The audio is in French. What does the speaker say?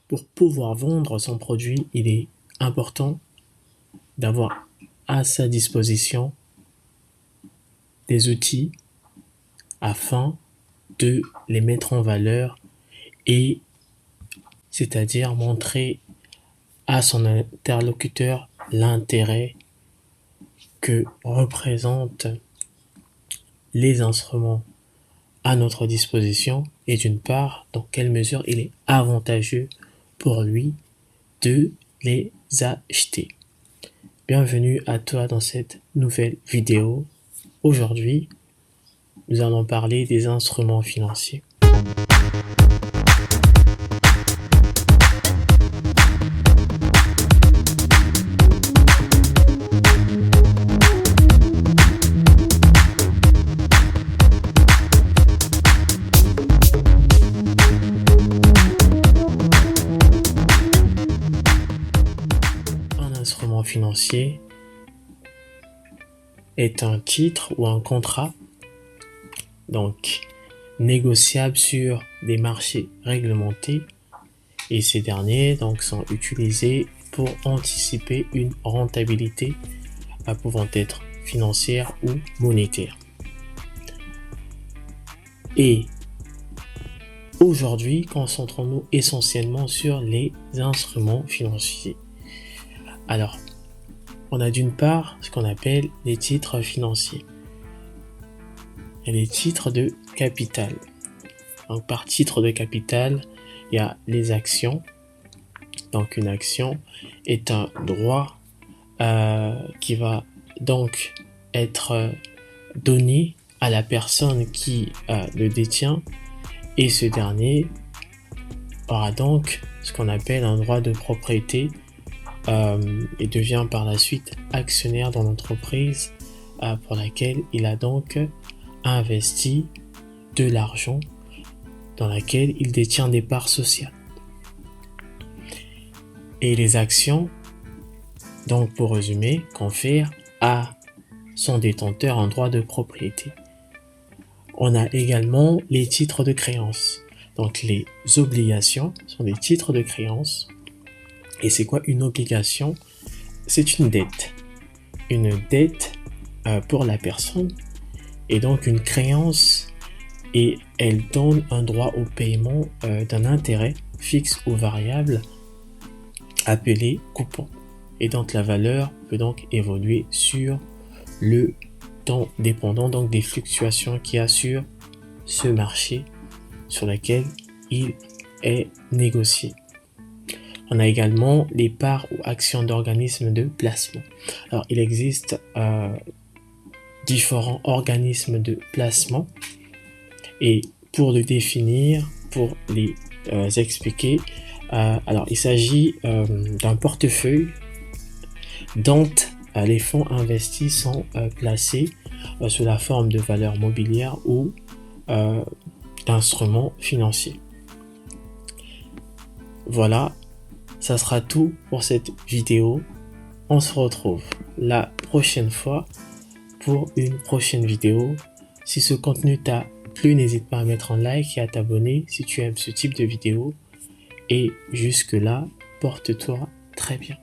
Pour pouvoir vendre son produit, il est important d'avoir à sa disposition des outils afin de les mettre en valeur et c'est-à-dire montrer à son interlocuteur l'intérêt que représentent les instruments à notre disposition et d'une part, dans quelle mesure il est avantageux pour lui de les acheter. Bienvenue à toi dans cette nouvelle vidéo. Aujourd'hui, nous allons parler des instruments financiers. Un instrument financier est un titre ou un contrat donc négociable sur des marchés réglementés et ces derniers donc sont utilisés pour anticiper une rentabilité pouvant être financière ou monétaire. Et aujourd'hui, concentrons-nous essentiellement sur les instruments financiers. Alors, on a d'une part ce qu'on appelle les titres financiers et les titres de capital. Donc, par titre de capital, il y a les actions. Donc, une action est un droit qui va donc être donné à la personne qui le détient et ce dernier aura donc ce qu'on appelle un droit de propriété et devient par la suite actionnaire dans l'entreprise pour laquelle il a donc investi de l'argent dans laquelle il détient des parts sociales. Et les actions, donc pour résumer, confèrent à son détenteur un droit de propriété. On a également les titres de créance. Donc les obligations sont des titres de créance. Et c'est quoi une obligation? C'est une dette. Une dette pour la personne et donc une créance et elle donne un droit au paiement d'un intérêt fixe ou variable appelé coupon. Et donc la valeur peut donc évoluer sur le temps dépendant donc des fluctuations qu'il y a sur ce marché sur lequel il est négocié. On a également les parts ou actions d'organismes de placement. Alors, il existe différents organismes de placement et pour le définir, pour les expliquer, alors il s'agit d'un portefeuille dont les fonds investis sont placés sous la forme de valeurs mobilières ou d'instruments financiers. Voilà. Ça sera tout pour cette vidéo. On se retrouve la prochaine fois pour une prochaine vidéo. Si ce contenu t'a plu, n'hésite pas à mettre un like et à t'abonner si tu aimes ce type de vidéo. Et jusque là, porte-toi très bien.